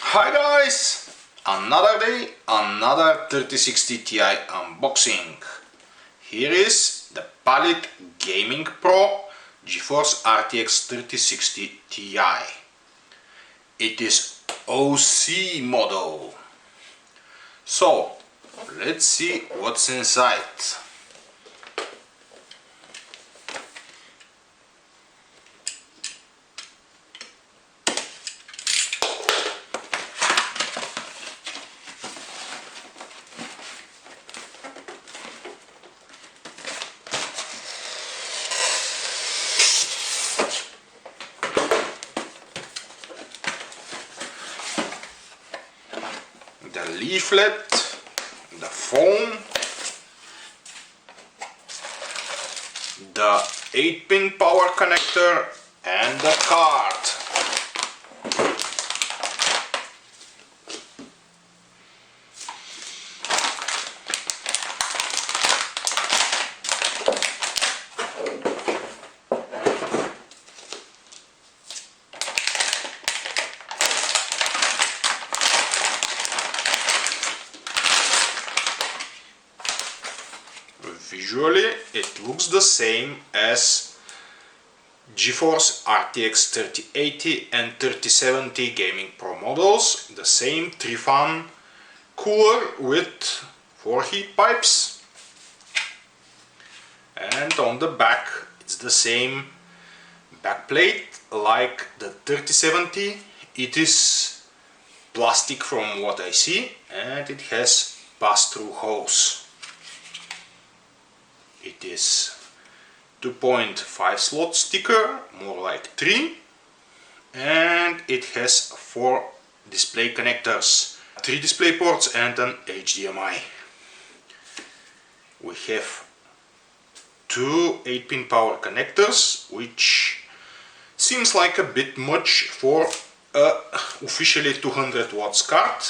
Hi guys! Another day, another 3060 Ti unboxing. Here is the Palit GamingPro GeForce RTX 3060 Ti. It is OC model. So, let's see what's inside. The leaflet, the phone, the 8-pin power connector and the card. Visually, it looks the same as GeForce RTX 3080 and 3070 GamingPro models. The same 3-fan cooler with 4 heat pipes. And on the back, it's the same backplate like the 3070. It is plastic from what I see, and it has pass-through hose. It is 2.5 slot sticker, more like 3, and it has 4 display connectors, 3 display ports and an HDMI. We have 2 8-pin power connectors, which seems like a bit much for a officially 200 watts card,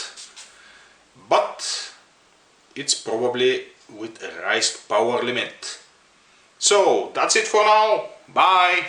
but it's probably with a raised power limit. So that's it for now. Bye!